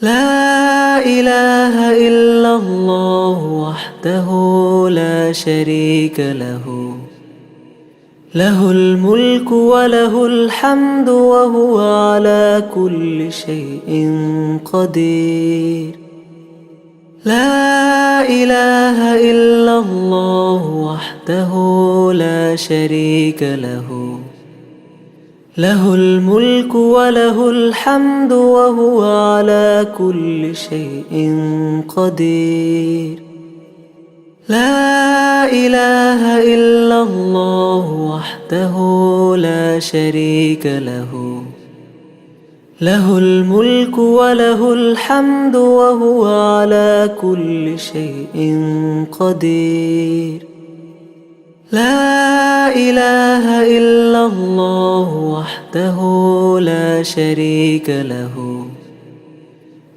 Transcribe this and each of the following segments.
لا إله إلا الله وحده لا شريك له، له الملك وله الحمد وهو على كل شيء قدير. لا إله إلا الله وحده لا شريك له، له الملك وله الحمد وهو على كل شيء قدير. لا إله إلا الله وحده لا شريك له، له الملك وله الحمد وهو على كل شيء قدير. لا إله إلا الله وحده لا شريك له،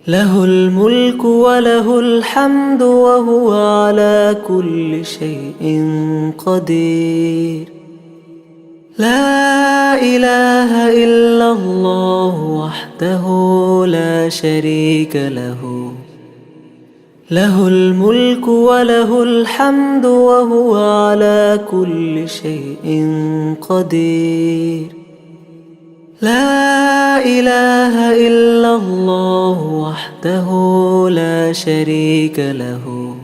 له الملك وله الحمد وهو على كل شيء قدير. لا إله إلا الله وحده لا شريك له، له الملك وله الحمد وهو على كل شيء قدير. لا إله إلا الله وحده لا شريك له،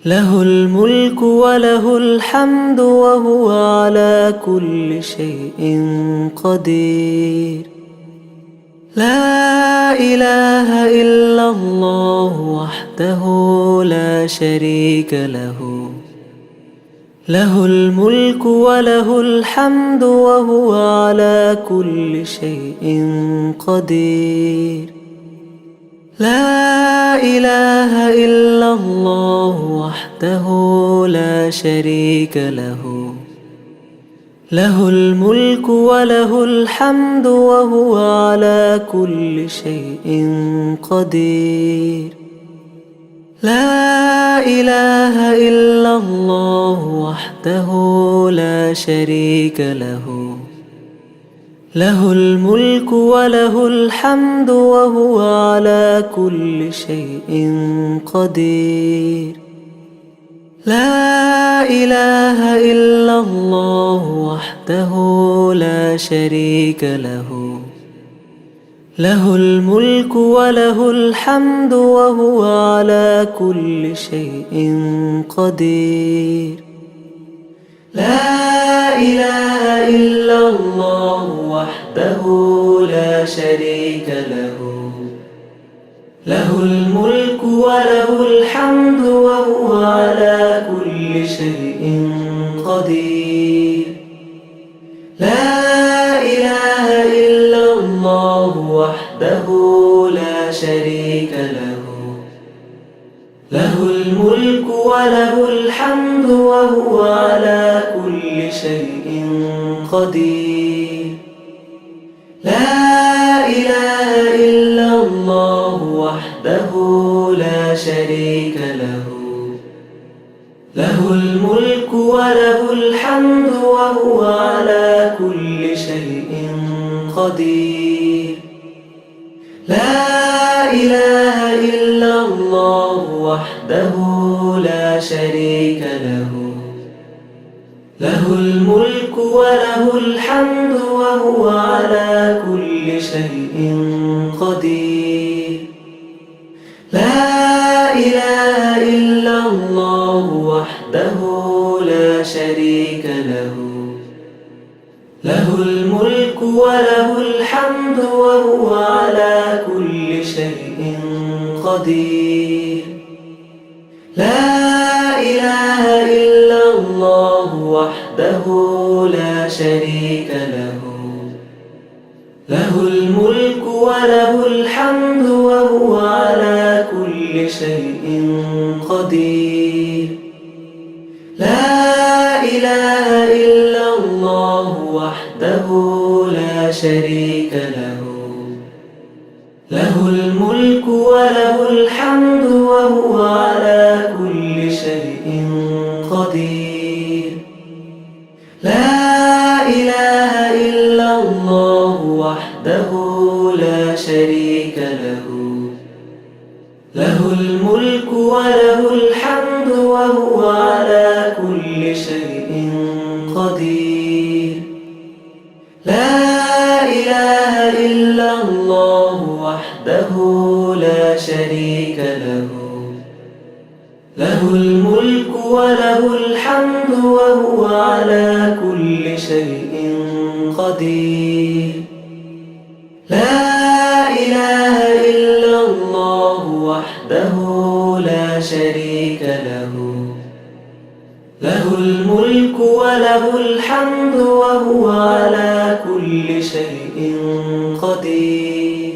له الملك وله الحمد وهو على كل شيء قدير. لا إله إلا الله وحده لا شريك له، له الملك وله الحمد وهو على كل شيء قدير. لا إله إلا الله وحده لا شريك له، له الملك وله الحمد وهو على كل شيء قدير. لا إله إلا الله وحده لا شريك له، له الملك وله الحمد وهو على كل شيء قدير. لا إله إلا الله وحده لا شريك له، له الملك وله الحمد وهو على كل شيء قدير. لا إله إلا الله وحده لا شريك له، له الملك وله الحمد وهو على كل شيء قدير. لا إله إلا الله وحده لا شريك له، له الملك وله الحمد وهو على كل شيء قدير. لا إله إلا الله وحده لا شريك له، له الملك وله الحمد وهو على كل شيء قدير. لا إله إلا الله وحده لا شريك له، له الملك وله الحمد وهو على كل شيء قدير. لا إله إلا الله وحده لا شريك له، له الملك وله الحمد وهو على كل شيء قدير. لا إله إلا الله وحده لا شريك له، له الملك وله الحمد وهو على كل شيء قدير. لا إله إلا الله وحده لا شريك له، له الملك وله الحمد وهو على كل شيء قدير. لا إله إلا الله وحده لا شريك شريك له. له الملك وله الحمد وهو على كل شيء قدير. لا إله إلا الله وحده لا شريك له. له الملك وله الحمد وهو على كل شيء قدير. لا إله إلا الله وحده لا شريك له. له الملك وله الحمد وهو على كل شيء قدير.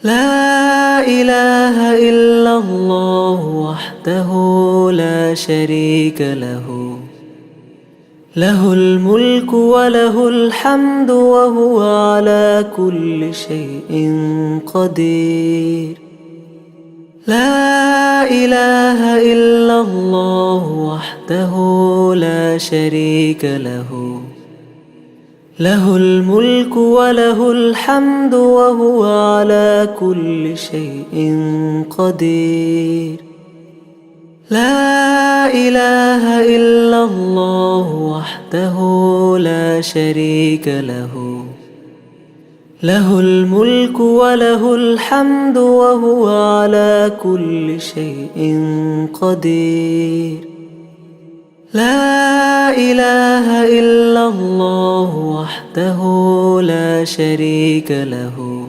لا إله إلا الله وحده لا شريك له. له الملك وله الحمد وهو على كل شيء قدير. لا إله إلا الله وحده لا شريك له. له الملك وله الحمد وهو على كل شيء قدير. لا إله إلا الله وحده لا شريك له. له الملك وله الحمد وهو على كل شيء قدير. لا إله إلا الله وحده لا شريك له.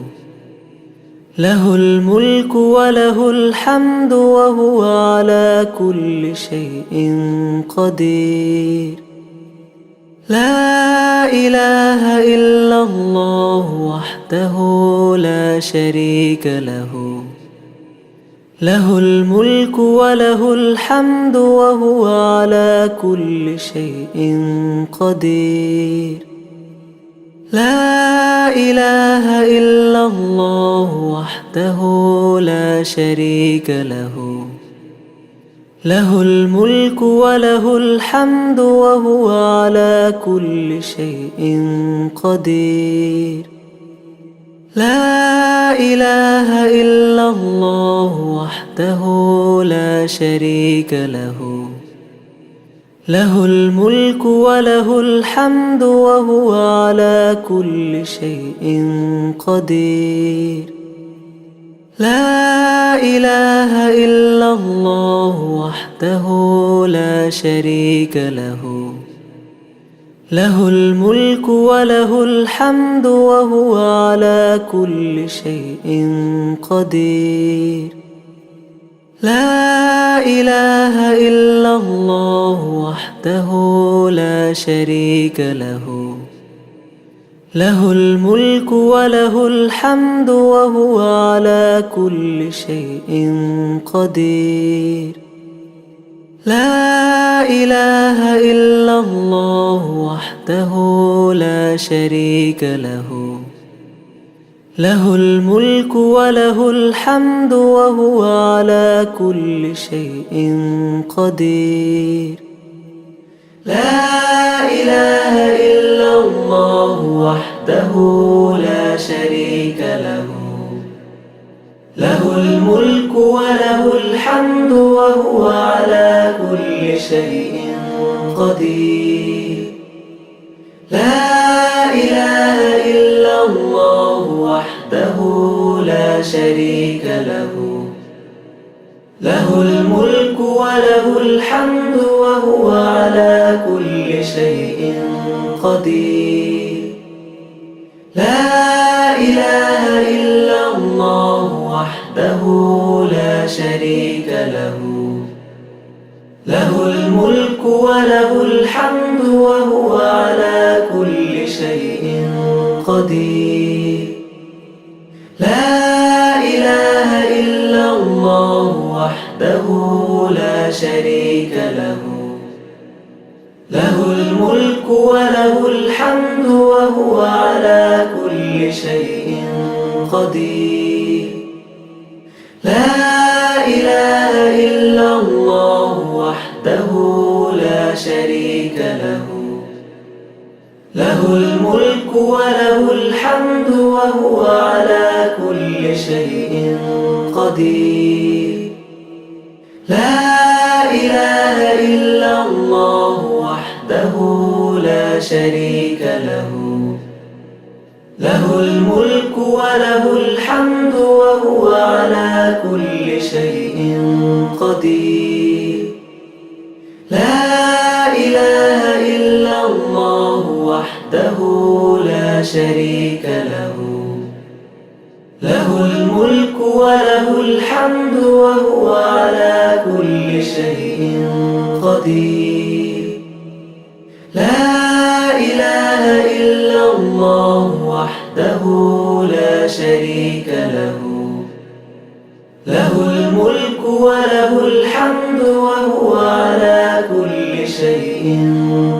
له الملك وله الحمد وهو على كل شيء قدير. لا إله إلا الله وحده لا شريك له. له الملك وله الحمد وهو على كل شيء قدير. لا إله إلا الله وحده لا شريك له. له الملك وله الحمد وهو على كل شيء قدير. لا إله إلا الله وحده لا شريك له. له الملك وله الحمد وهو على كل شيء قدير. لا إله إلا الله وحده لا شريك له. له الملك وله الحمد وهو على كل شيء قدير. لا إله إلا الله وحده لا شريك له. له الملك وله الحمد وهو على كل شيء قدير. لا إله إلا الله وحده لا شريك له. له الملك وله الحمد وهو على كل شيء قدير. لا إله إلا الله وحده لا شريك له. له الملك وله الحمد وهو على كل شيء قدير. لا إله إلا الله وحده لا شريك له. له الملك وله الحمد وهو على كل شيء قدير. لا إله إلا الله وحده لا شريك له. له الملك وله الحمد وهو على كل شيء قدير. لا إله إلا الله وحده لا شريك له. له الملك وله الحمد وهو على كل شيء قدير. لا إله إلا الله وحده لا شريك له. له له الملك وله الحمد وهو على كل شيء قدير. لا إله إلا الله وحده لا شريك له، له الملك وله الحمد وهو على كل شيء قدير. لا إله إلا الله وحده لا شريك له، له الملك وله الحمد وهو على كل شيء قدير. لا إله إلا الله وحده لا شريك له، له الملك وله الحمد وهو على كل شيء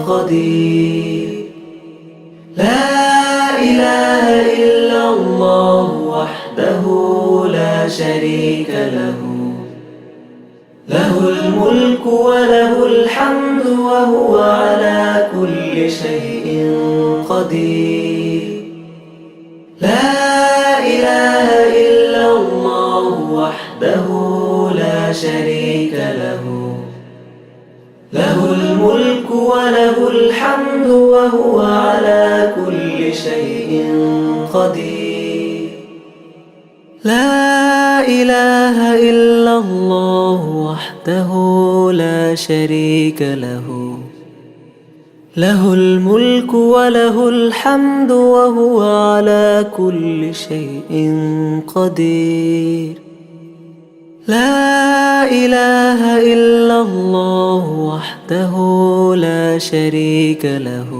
قدير. لا إله إلا الله وحده لا شريك له، له الملك وله الحمد وهو على كل شيء قدير. لا إله إلا الله وحده لا شريك له، له الملك وله الحمد وهو على كل شيء قدير. لا إله إلا الله وحده لا شريك له، له الملك وله الحمد وهو على كل شيء قدير. لا إله إلا الله وحده لا شريك له،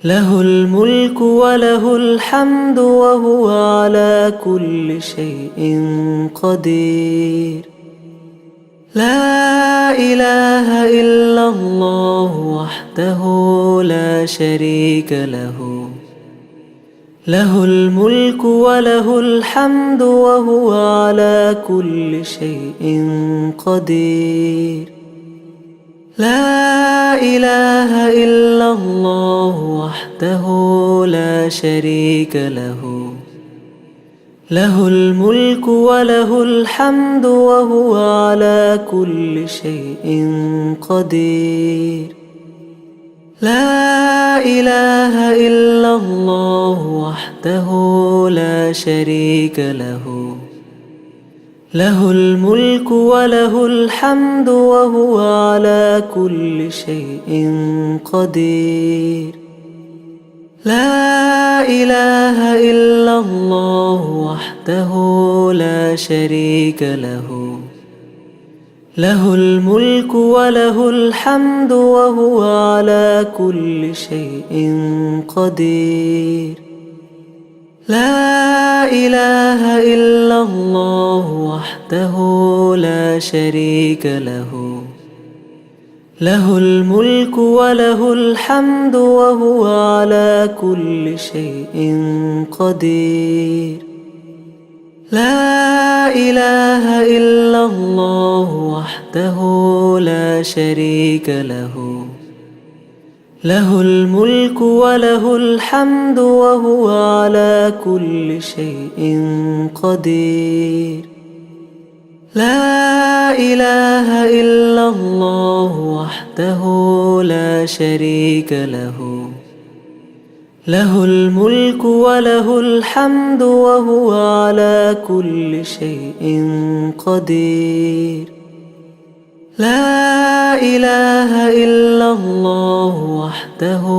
له الملك وله الحمد وهو على كل شيء قدير. لا إله إلا الله وحده لا شريك له، له الملك وله الحمد وهو على كل شيء قدير. لا إله إلا الله وحده لا شريك له، له الملك وله الحمد وهو على كل شيء قدير. لا إله إلا الله وحده لا شريك له، له الملك وله الحمد وهو على كل شيء قدير. لا إله إلا الله وحده لا شريك له، له الملك وله الحمد وهو على كل شيء قدير. لا إله إلا الله وحده لا شريك له، له الملك وله الحمد وهو على كل شيء قدير. لا إله إلا الله وحده لا شريك له، له الملك وله الحمد وهو على كل شيء قدير. لا إله إلا الله وحده لا شريك له، له الملك وله الحمد وهو على كل شيء قدير. لا إله إلا الله وحده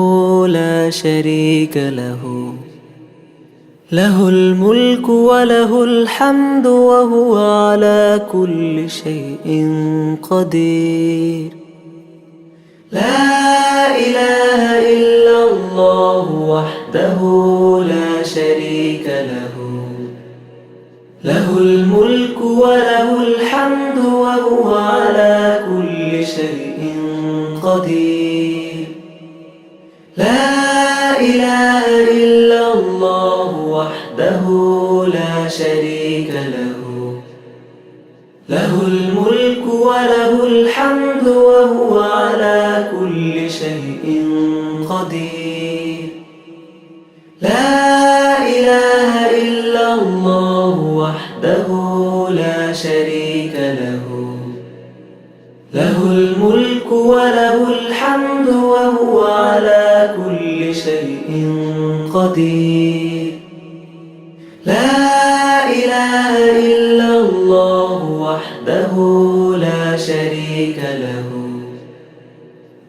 لا شريك له، له الملك وله الحمد وهو على كل شيء قدير. لا إله إلا الله وحده لا شريك له، له الملك وله الحمد وهو على كل شيء قدير. لا إله إلا الله وحده لا شريك له، له الملك وله الحمد وهو على كل شيء قدير. لا إله إلا الله وحده لا شريك له، له الملك وله الحمد وهو على كل شيء قدير. لا إله إلا الله وحده لا شريك له،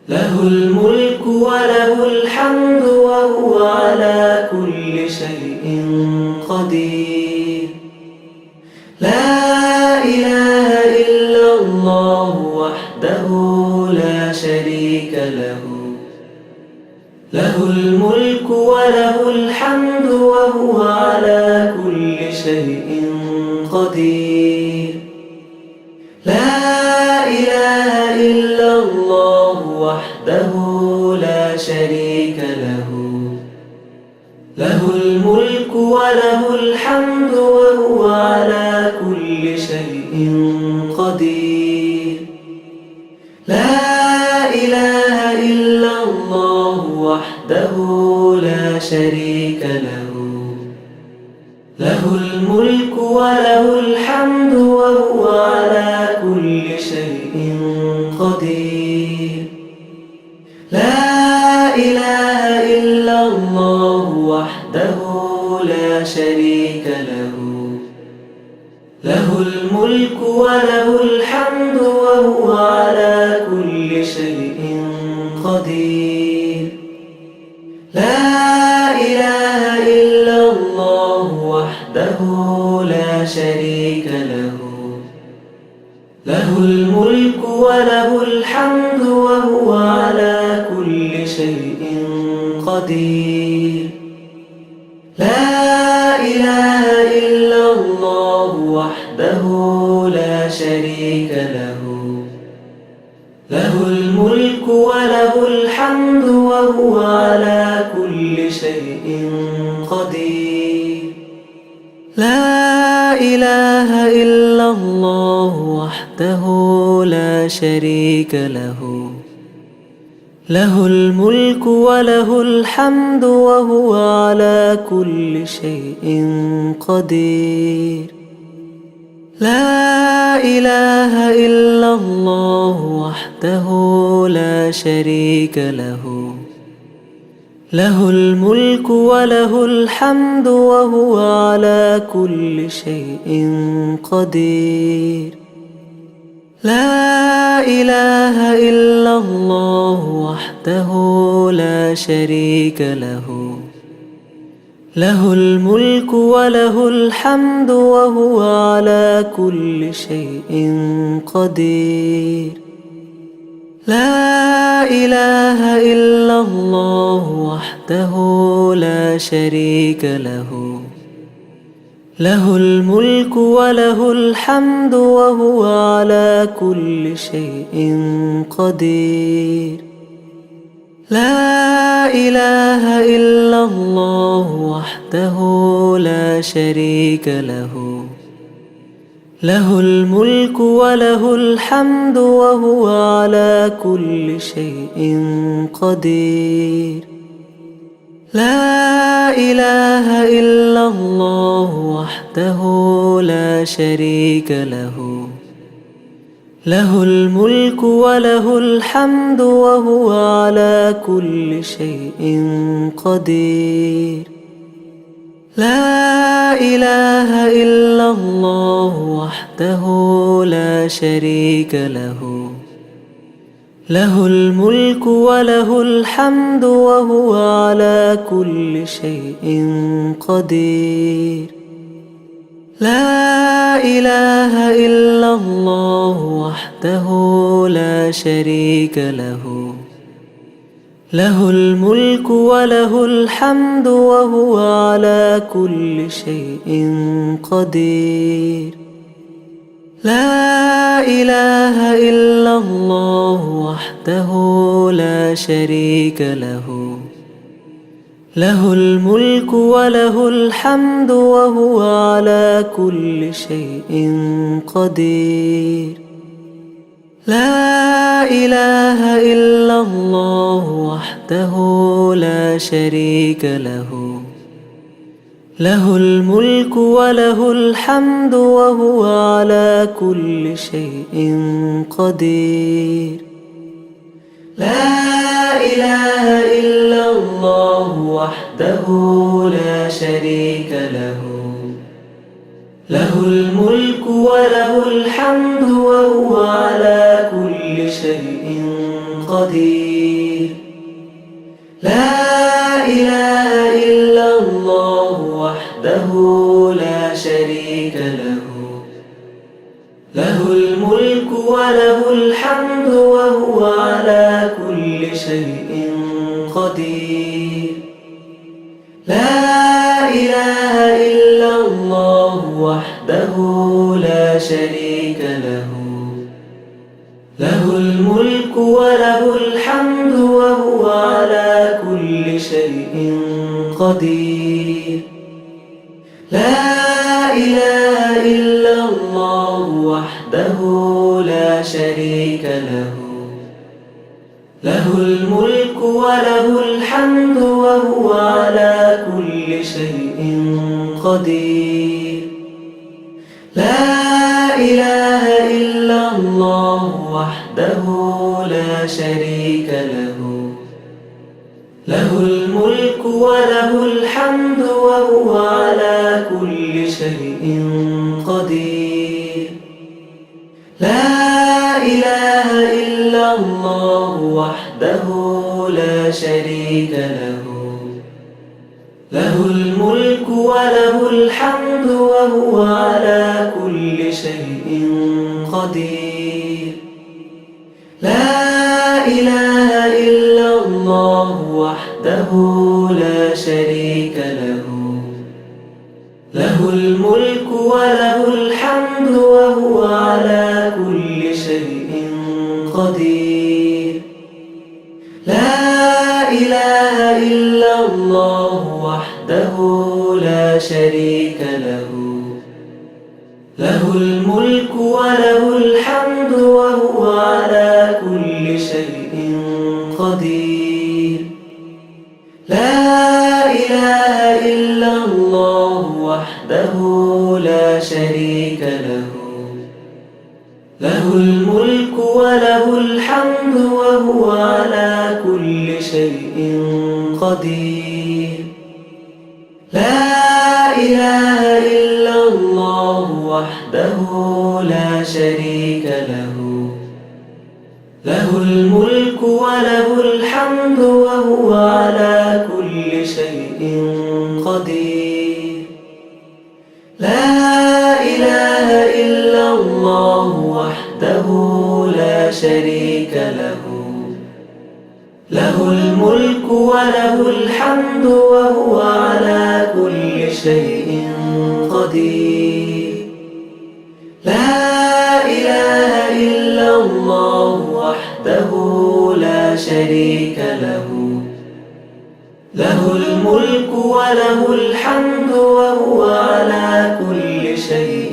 له الملك وله الحمد وهو على كل شيء قدير. لا إله إلا الله وحده لا شريك له، له الملك وله الحمد وهو على كل شيء قدير. لا إله إلا الله وحده لا شريك له، له الملك وله الحمد وهو على كل شيء قدير. لا إله إلا الله وحده لا شريك له، له الملك وله الحمد وهو على كل شيء قدير. لا إله إلا الله وحده لا شريك له، له الملك وله الحمد وهو على كل شيء قدير. لا إله إلا الله وحده لا شريك له، له الملك وله الحمد وهو على كل شيء قدير. لا إله إلا الله وحده لا شريك له، له الملك وله الحمد وهو على كل شيء قدير. لا إله إلا الله وحده لا شريك له، له الملك وله الحمد وهو على كل شيء قدير. لا إله إلا الله وحده لا شريك له، له الملك وله الحمد وهو على كل شيء قدير. لا إله إلا الله وحده لا شريك له، له الملك وله الحمد وهو على كل شيء قدير. لا إله إلا الله وحده لا شريك له، له الملك وله الحمد وهو على كل شيء قدير. لا إله إلا الله وحده لا شريك له، له الملك وله الحمد وهو على كل شيء قدير. لا إله إلا الله وحده لا شريك له، له الملك وله الحمد وهو على كل شيء قدير. لا إله إلا الله وحده لا شريك له، له الملك وله الحمد وهو على كل شيء قدير. لا إله إلا الله وحده لا شريك له، له الملك وله الحمد وهو على كل شيء قدير. لا إله إلا الله وحده لا شريك له، له الملك وله الحمد وهو على كل شيء قدير. لا إله إلا الله وحده لا شريك له، له الملك وله الحمد وهو على كل شيء قدير. لا إله إلا الله وحده لا شريك له، له الملك وله الحمد وهو على كل شيء قدير. لا إله إلا الله وحده لا شريك له، له الملك وله الحمد وهو على كل شيء قدير. لا إله إلا الله وحده لا شريك له، له الملك وله الحمد وهو على كل شيء قدير. لا إله إلا الله وحده لا شريك له، له الملك وله الحمد وهو على كل شيء قدير. لا إله إلا الله وحده لا شريك له، له الملك وله الحمد وهو على كل شيء قدير. لا إله إلا الله وحده لا شريك له، له الملك وله الحمد وهو على كل شيء قدير. لا إله إلا الله وحده لا شريك له، له الملك وله الحمد وهو على كل شيء قدير. لا إله إلا الله وحده لا شريك له، له الملك وله الحمد وهو على كل شيء قدير. لا إله إلا الله وحده لا شريك له، له الملك وله الحمد وهو على كل شيء قدير. لا إله إلا الله وحده لا شريك له، له الملك وله الحمد وهو على كل شيء قدير. لا إله إلا الله وحده لا شريك له، له الملك وله الحمد وهو على كل شيء قدير. لا إله إلا الله وحده لا شريك له، له الملك وله الحمد وهو على كل شيء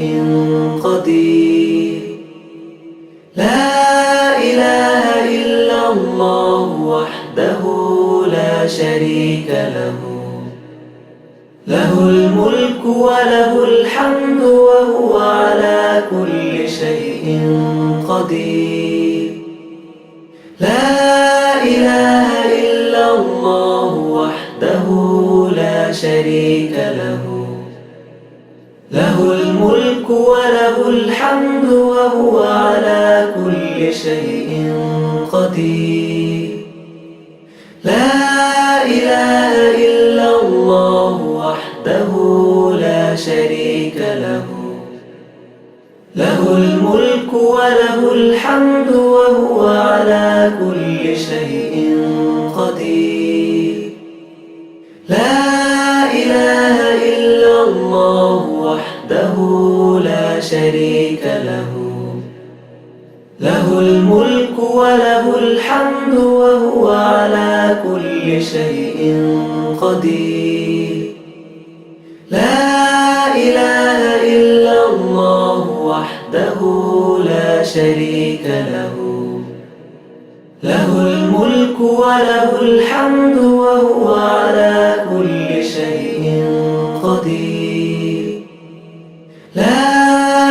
قدير. لا إله إلا الله وحده لا شريك له، له الملك وله الحمد وهو على كل شيء قدير. لا إله إلا الله وحده لا شريك له، له الملك وله الحمد وهو على كل شيء قدير. لا إله إلا الله وحده لا شريك له، له الملك وله الحمد وهو على كل شيء قدير. لا إله إلا الله وحده لا شريك له، له الملك وله الحمد وهو على كل شيء قدير. لا إله إلا الله وحده لا شريك له، له الملك وله الحمد وهو على كل شيء قدير.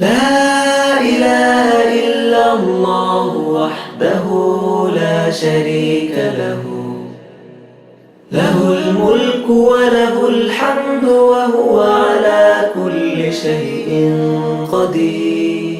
لا إله إلا الله وحده لا شريك له، له الملك وله الحمد وهو على كل شيء قدير.